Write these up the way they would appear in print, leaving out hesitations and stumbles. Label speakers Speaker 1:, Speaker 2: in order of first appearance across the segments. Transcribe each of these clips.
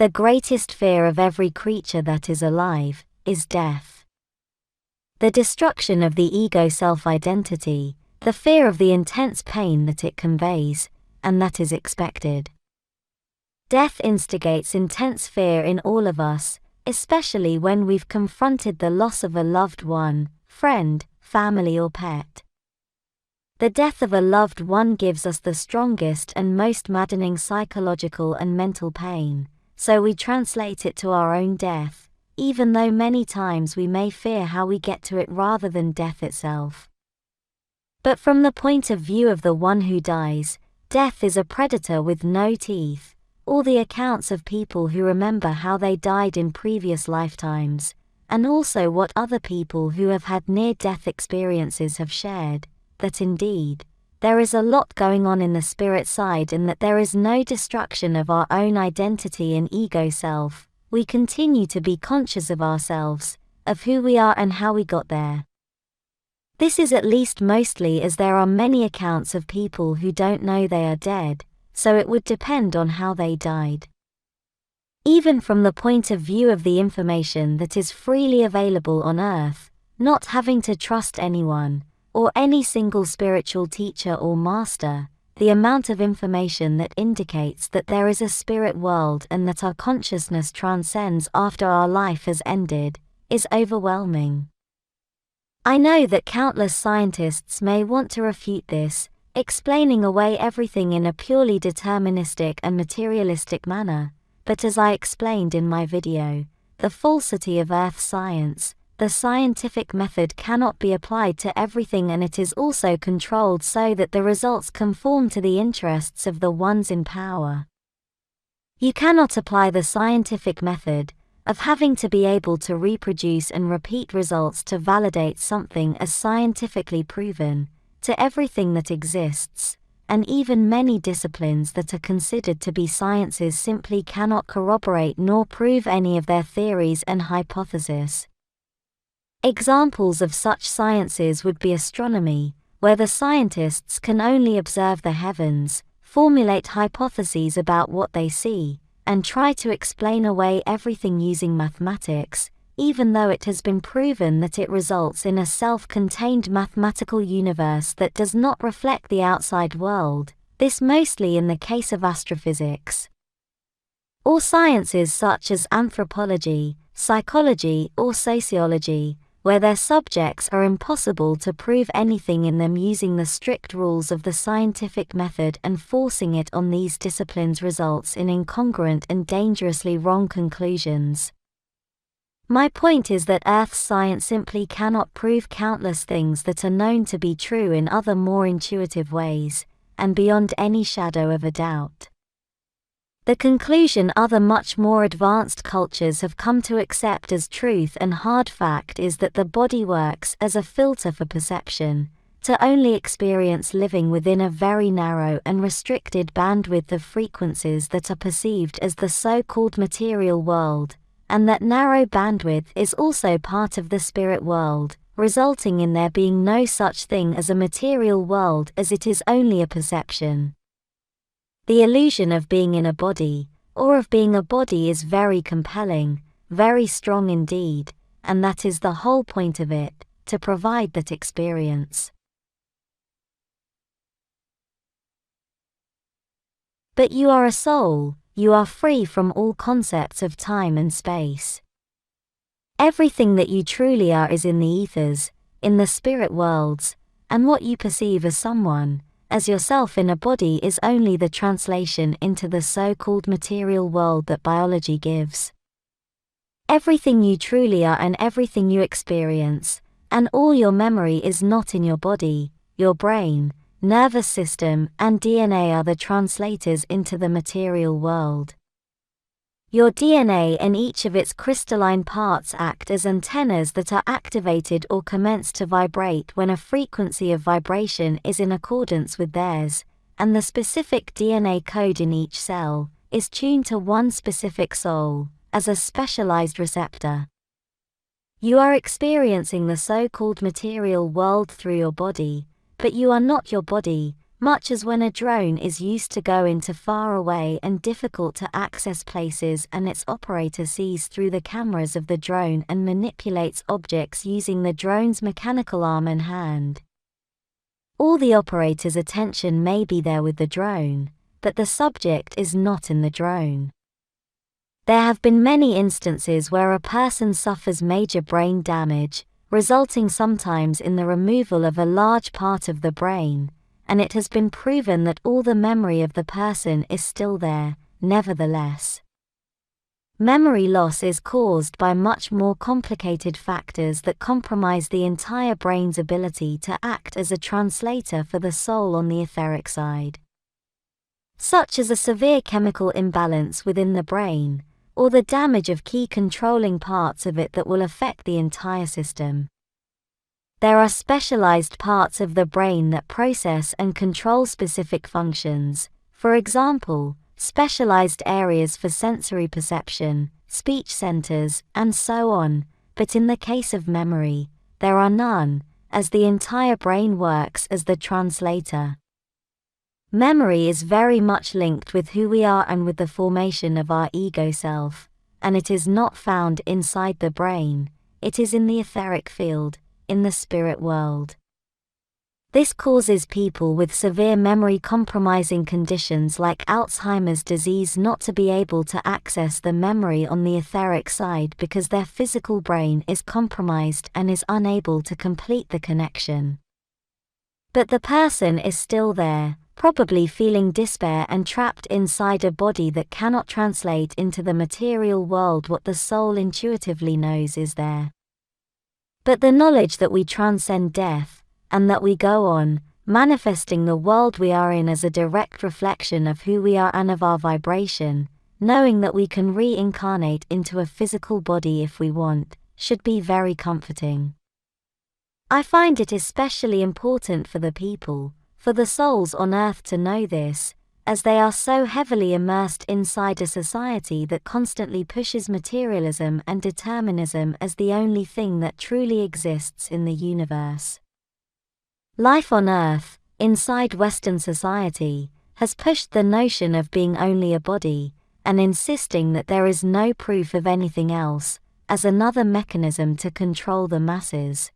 Speaker 1: the greatest fear of every creature that is alive, is death. The destruction of the ego self-identity, the fear of the intense pain that it conveys, and that is expected. Death instigates intense fear in all of us, especially when we've confronted the loss of a loved one, friend, family or pet. The death of a loved one gives us the strongest and most maddening psychological and mental pain, so we translate it to our own death, even though many times we may fear how we get to it rather than death itself. But from the point of view of the one who dies, death is a predator with no teeth. All the accounts of people who remember how they died in previous lifetimes, and also what other people who have had near-death experiences have shared, that indeed, there is a lot going on in the spirit side and that there is no destruction of our own identity and ego self. We continue to be conscious of ourselves, of who we are and how we got there. This is at least mostly as there are many accounts of people who don't know they are dead, so it would depend on how they died. Even from the point of view of the information that is freely available on Earth, not having to trust anyone, or any single spiritual teacher or master, the amount of information that indicates that there is a spirit world and that our consciousness transcends after our life has ended, is overwhelming. I know that countless scientists may want to refute this, explaining away everything in a purely deterministic and materialistic manner, but as I explained in my video, the falsity of Earth science, the scientific method cannot be applied to everything and it is also controlled so that the results conform to the interests of the ones in power. You cannot apply the scientific method, of having to be able to reproduce and repeat results to validate something as scientifically proven, to everything that exists, and even many disciplines that are considered to be sciences simply cannot corroborate nor prove any of their theories and hypotheses. Examples of such sciences would be astronomy, where the scientists can only observe the heavens, formulate hypotheses about what they see, and try to explain away everything using mathematics, even though it has been proven that it results in a self-contained mathematical universe that does not reflect the outside world, this mostly in the case of astrophysics. Or sciences such as anthropology, psychology or sociology, where their subjects are impossible to prove anything in them using the strict rules of the scientific method, and forcing it on these disciplines results in incongruent and dangerously wrong conclusions. My point is that Earth's science simply cannot prove countless things that are known to be true in other more intuitive ways, and beyond any shadow of a doubt. The conclusion other much more advanced cultures have come to accept as truth and hard fact is that the body works as a filter for perception, to only experience living within a very narrow and restricted bandwidth of frequencies that are perceived as the so-called material world, and that narrow bandwidth is also part of the spirit world, resulting in there being no such thing as a material world as it is only a perception. The illusion of being in a body, or of being a body is very compelling, very strong indeed, and that is the whole point of it, to provide that experience. But you are a soul, you are free from all concepts of time and space. Everything that you truly are is in the ethers, in the spirit worlds, and what you perceive as someone, as yourself in a body is only the translation into the so-called material world that biology gives. Everything you truly are and everything you experience, and all your memory is not in your body, your brain, nervous system and DNA are the translators into the material world. Your DNA and each of its crystalline parts act as antennas that are activated or commence to vibrate when a frequency of vibration is in accordance with theirs, and the specific DNA code in each cell is tuned to one specific soul, as a specialized receptor. You are experiencing the so-called material world through your body, but you are not your body, much as when a drone is used to go into far away and difficult to access places and its operator sees through the cameras of the drone and manipulates objects using the drone's mechanical arm and hand. All the operator's attention may be there with the drone, but the subject is not in the drone. There have been many instances where a person suffers major brain damage, resulting sometimes in the removal of a large part of the brain, and it has been proven that all the memory of the person is still there, nevertheless. Memory loss is caused by much more complicated factors that compromise the entire brain's ability to act as a translator for the soul on the etheric side, such as a severe chemical imbalance within the brain, or the damage of key controlling parts of it that will affect the entire system. There are specialized parts of the brain that process and control specific functions, for example, specialized areas for sensory perception, speech centers, and so on, but in the case of memory, there are none, as the entire brain works as the translator. Memory is very much linked with who we are and with the formation of our ego self, and it is not found inside the brain, it is in the etheric field, in the spirit world. This causes people with severe memory compromising conditions like Alzheimer's disease not to be able to access the memory on the etheric side because their physical brain is compromised and is unable to complete the connection. But the person is still there, probably feeling despair and trapped inside a body that cannot translate into the material world what the soul intuitively knows is there. But the knowledge that we transcend death, and that we go on, manifesting the world we are in as a direct reflection of who we are and of our vibration, knowing that we can reincarnate into a physical body if we want, should be very comforting. I find it especially important for the people, for the souls on earth to know this, as they are so heavily immersed inside a society that constantly pushes materialism and determinism as the only thing that truly exists in the universe. Life on earth, inside Western society, has pushed the notion of being only a body, and insisting that there is no proof of anything else, as another mechanism to control the masses.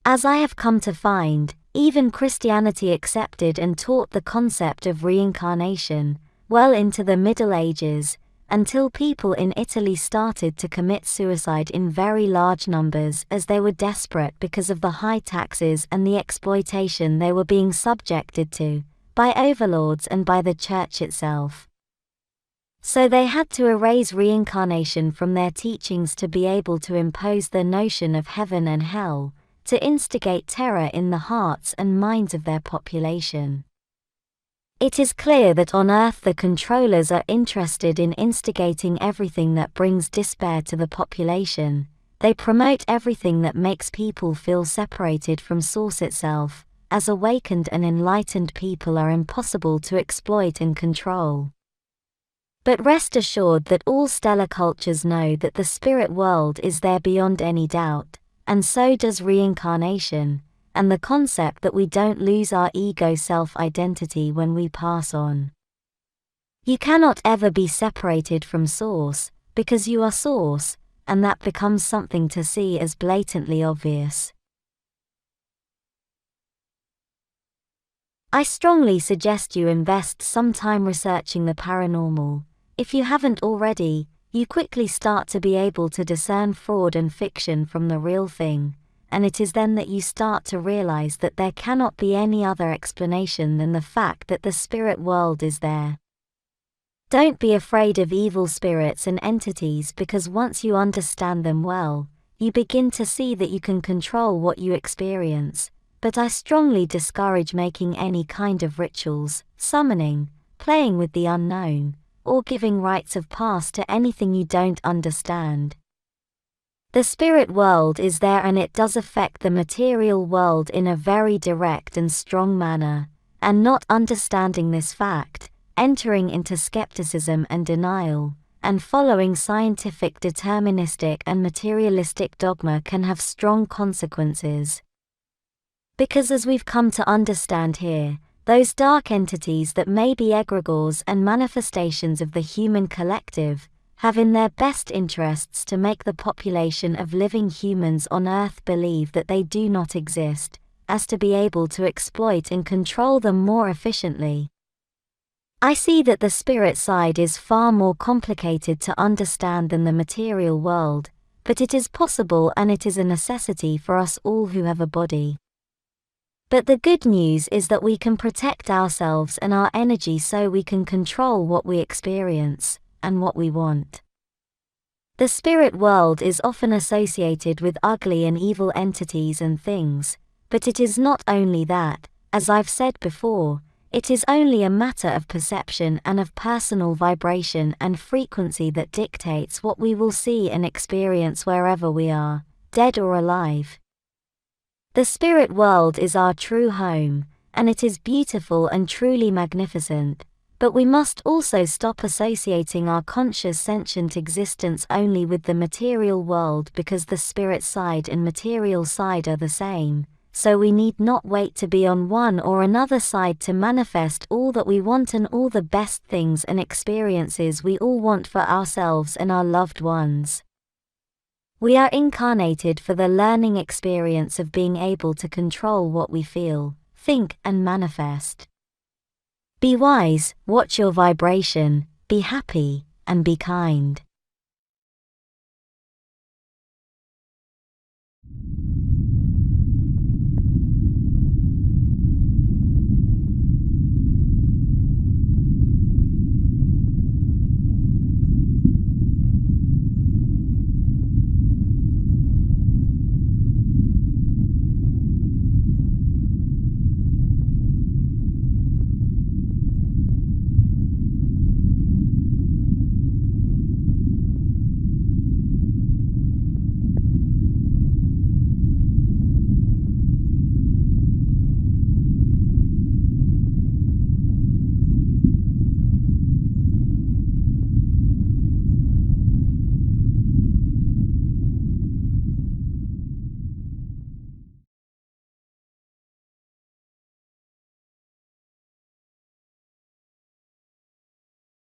Speaker 1: As I have come to find, even Christianity accepted and taught the concept of reincarnation, well into the Middle Ages, until people in Italy started to commit suicide in very large numbers as they were desperate because of the high taxes and the exploitation they were being subjected to, by overlords and by the church itself. So they had to erase reincarnation from their teachings to be able to impose the notion of heaven and hell, to instigate terror in the hearts and minds of their population. It is clear that on earth the controllers are interested in instigating everything that brings despair to the population. They promote everything that makes people feel separated from Source itself, as awakened and enlightened people are impossible to exploit and control. But rest assured that all stellar cultures know that the spirit world is there beyond any doubt, and so does reincarnation, and the concept that we don't lose our ego self-identity when we pass on. You cannot ever be separated from Source, because you are Source, and that becomes something to see as blatantly obvious. I strongly suggest you invest some time researching the paranormal. If you haven't already, you quickly start to be able to discern fraud and fiction from the real thing, and it is then that you start to realize that there cannot be any other explanation than the fact that the spirit world is there. Don't be afraid of evil spirits and entities, because once you understand them well, you begin to see that you can control what you experience, but I strongly discourage making any kind of rituals, summoning, playing with the unknown, or giving rites of pass to anything you don't understand. The spirit world is there and it does affect the material world in a very direct and strong manner, and not understanding this fact, entering into skepticism and denial, and following scientific deterministic and materialistic dogma can have strong consequences. Because as we've come to understand here, those dark entities that may be egregores and manifestations of the human collective, have in their best interests to make the population of living humans on Earth believe that they do not exist, as to be able to exploit and control them more efficiently. I see that the spirit side is far more complicated to understand than the material world, but it is possible and it is a necessity for us all who have a body. But the good news is that we can protect ourselves and our energy so we can control what we experience and what we want. The spirit world is often associated with ugly and evil entities and things, but it is not only that. As I've said before, it is only a matter of perception and of personal vibration and frequency that dictates what we will see and experience wherever we are, dead or alive. The spirit world is our true home, and it is beautiful and truly magnificent, but we must also stop associating our conscious sentient existence only with the material world, because the spirit side and material side are the same, so we need not wait to be on one or another side to manifest all that we want and all the best things and experiences we all want for ourselves and our loved ones. We are incarnated for the learning experience of being able to control what we feel, think, and manifest. Be wise, watch your vibration, be happy, and be kind.